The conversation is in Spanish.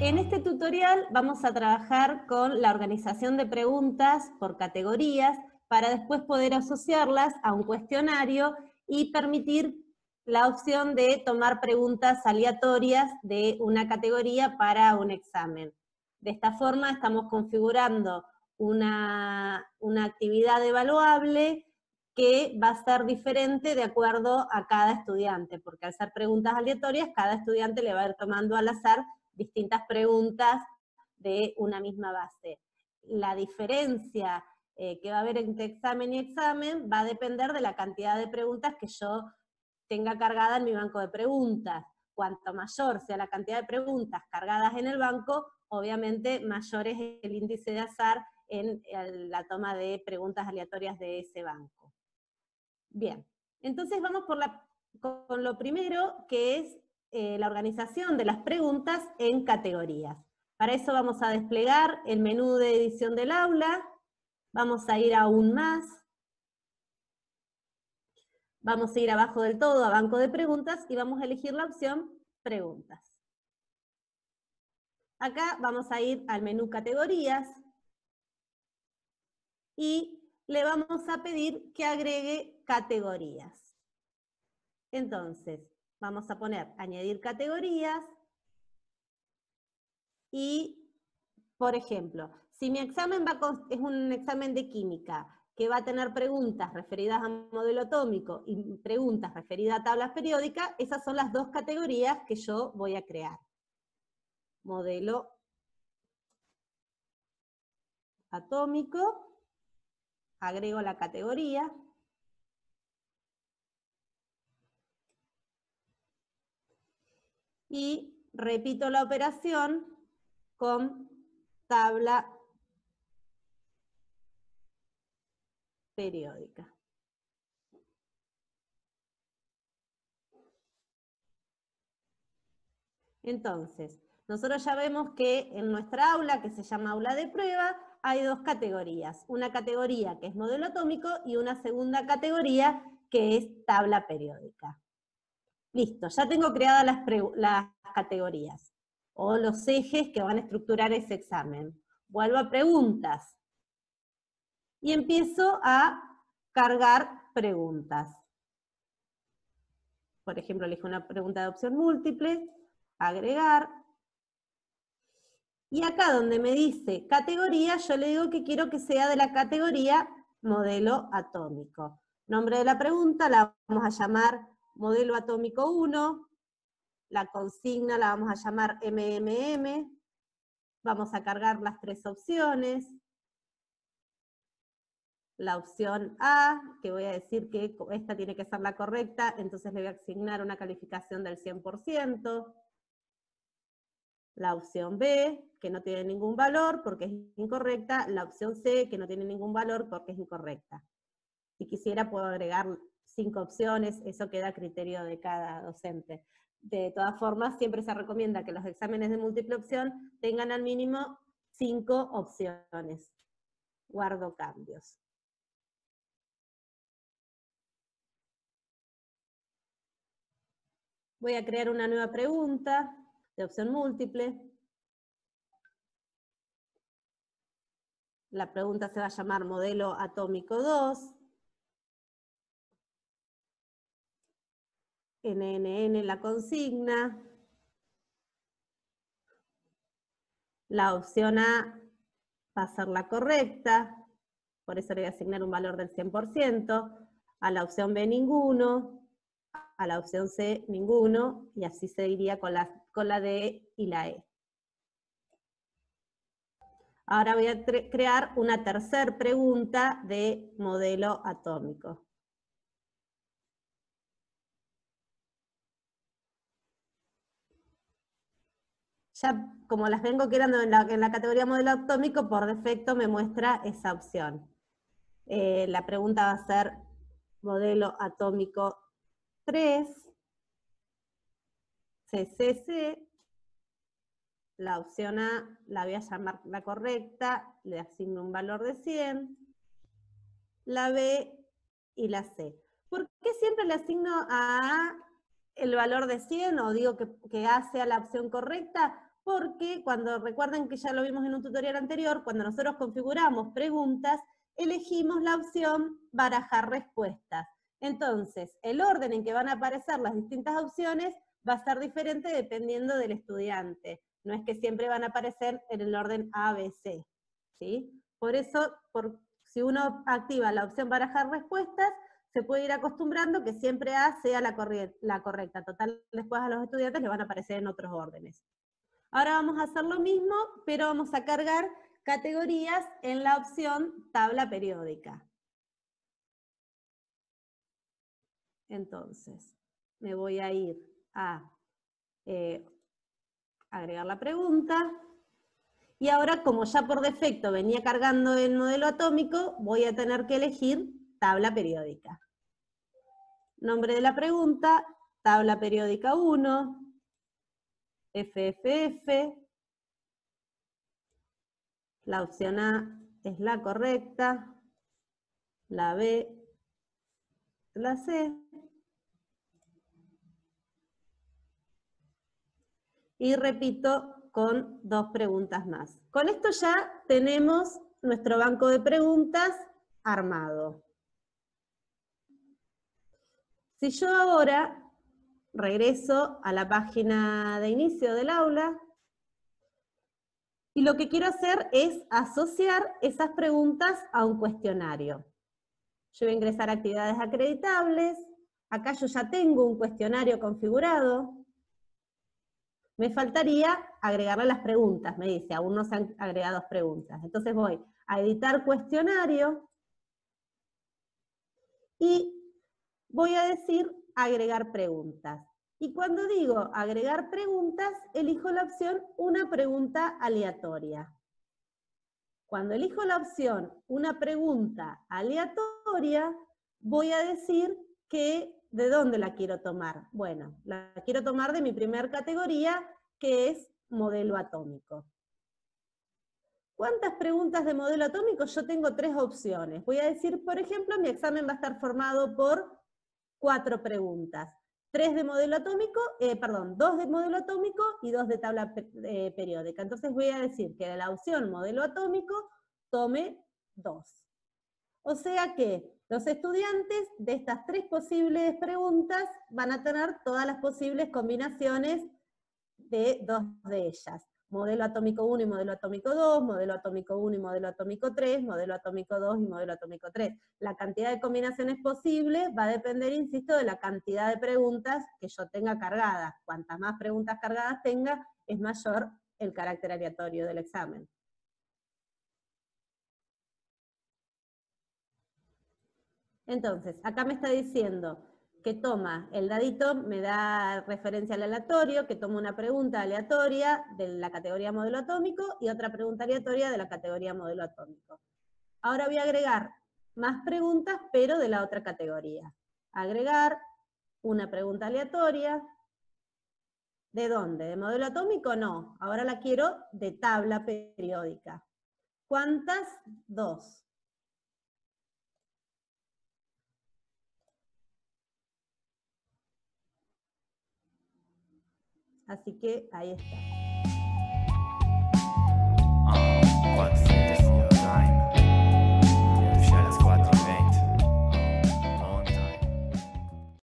En este tutorial vamos a trabajar con la organización de preguntas por categorías para después poder asociarlas a un cuestionario y permitir la opción de tomar preguntas aleatorias de una categoría para un examen. De esta forma estamos configurando una actividad evaluable que va a ser diferente de acuerdo a cada estudiante, porque al ser preguntas aleatorias, cada estudiante le va a ir tomando al azar distintas preguntas de una misma base. La diferencia que va a haber entre examen y examen va a depender de la cantidad de preguntas que yo tenga cargada en mi banco de preguntas. Cuanto mayor sea la cantidad de preguntas cargadas en el banco, obviamente mayor es el índice de azar en la toma de preguntas aleatorias de ese banco. Bien, entonces vamos con lo primero, que es la organización de las preguntas en categorías. Para eso vamos a desplegar el menú de edición del aula, vamos a ir a aún más, vamos a ir abajo del todo a banco de preguntas y vamos a elegir la opción preguntas. Acá vamos a ir al menú categorías y le vamos a pedir que agregue categorías. Entonces, vamos a poner añadir categorías y, por ejemplo, si mi examen es un examen de química que va a tener preguntas referidas a modelo atómico y preguntas referidas a tablas periódicas, esas son las dos categorías que yo voy a crear. Modelo atómico, agrego la categoría, y repito la operación con tabla periódica. Entonces, nosotros ya vemos que en nuestra aula, que se llama aula de prueba, hay dos categorías. Una categoría que es modelo atómico y una segunda categoría que es tabla periódica. Listo, ya tengo creadas las categorías o los ejes que van a estructurar ese examen. Vuelvo a preguntas y empiezo a cargar preguntas. Por ejemplo, elijo una pregunta de opción múltiple, agregar. Y acá donde me dice categoría, yo le digo que quiero que sea de la categoría modelo atómico. Nombre de la pregunta la vamos a llamar modelo atómico 1, la consigna la vamos a llamar MMM, vamos a cargar las tres opciones, la opción A, que voy a decir que esta tiene que ser la correcta, entonces le voy a asignar una calificación del 100%, la opción B, que no tiene ningún valor porque es incorrecta, la opción C, que no tiene ningún valor porque es incorrecta. Si quisiera puedo agregar 5 opciones, eso queda a criterio de cada docente. De todas formas, siempre se recomienda que los exámenes de múltiple opción tengan al mínimo 5 opciones. Guardo cambios. Voy a crear una nueva pregunta de opción múltiple. La pregunta se va a llamar modelo atómico 2. NNN la consigna. La opción A va a ser la correcta, por eso le voy a asignar un valor del 100%, a la opción B ninguno, a la opción C ninguno, y así seguiría con la D y la E. Ahora voy a crear una tercera pregunta de modelo atómico. Ya como las vengo creando en la categoría modelo atómico, por defecto me muestra esa opción. La pregunta va a ser modelo atómico 3, CCC, la opción A la voy a llamar la correcta, le asigno un valor de 100, la B y la C. ¿Por qué siempre le asigno a A el valor de 100 o digo que A sea la opción correcta? porque recuerden que ya lo vimos en un tutorial anterior, cuando nosotros configuramos preguntas, elegimos la opción barajar respuestas. Entonces, el orden en que van a aparecer las distintas opciones va a ser diferente dependiendo del estudiante. No es que siempre van a aparecer en el orden A, B, C, ¿sí? Por eso, si uno activa la opción barajar respuestas, se puede ir acostumbrando que siempre A sea la correcta. Total, después a los estudiantes les van a aparecer en otros órdenes. Ahora vamos a hacer lo mismo, pero vamos a cargar categorías en la opción tabla periódica. Entonces, me voy a ir a agregar la pregunta. Y ahora, como ya por defecto venía cargando el modelo atómico, voy a tener que elegir tabla periódica. Nombre de la pregunta, tabla periódica 1, FFF. La opción A es la correcta, la B, la C. Y repito con 2 preguntas más. Con esto ya tenemos nuestro banco de preguntas armado. Si yo ahora regreso a la página de inicio del aula, y lo que quiero hacer es asociar esas preguntas a un cuestionario. Yo voy a ingresar a actividades acreditables, acá yo ya tengo un cuestionario configurado, me faltaría agregarle las preguntas, me dice, aún no se han agregado preguntas. Entonces voy a editar cuestionario y voy a decir agregar preguntas. Y cuando digo agregar preguntas, elijo la opción una pregunta aleatoria. Cuando elijo la opción una pregunta aleatoria, voy a decir ¿de dónde la quiero tomar? Bueno, la quiero tomar de mi primer categoría, que es modelo atómico. ¿Cuántas preguntas de modelo atómico? Yo tengo 3 opciones. Voy a decir, por ejemplo, mi examen va a estar formado por 4 preguntas. 2 de modelo atómico y 2 de tabla periódica. Entonces voy a decir que de la opción modelo atómico tome 2. O sea que los estudiantes de estas 3 posibles preguntas van a tener todas las posibles combinaciones de 2 de ellas. Modelo atómico 1 y modelo atómico 2, modelo atómico 1 y modelo atómico 3, modelo atómico 2 y modelo atómico 3. La cantidad de combinaciones posibles va a depender, insisto, de la cantidad de preguntas que yo tenga cargadas. Cuantas más preguntas cargadas tenga, es mayor el carácter aleatorio del examen. Entonces, acá me está diciendo que toma el dadito, me da referencia al aleatorio, que toma una pregunta aleatoria de la categoría modelo atómico y otra pregunta aleatoria de la categoría modelo atómico. Ahora voy a agregar más preguntas, pero de la otra categoría. Agregar una pregunta aleatoria. ¿De dónde? ¿De modelo atómico? No. Ahora la quiero de tabla periódica. ¿Cuántas? 2. Así que ahí está.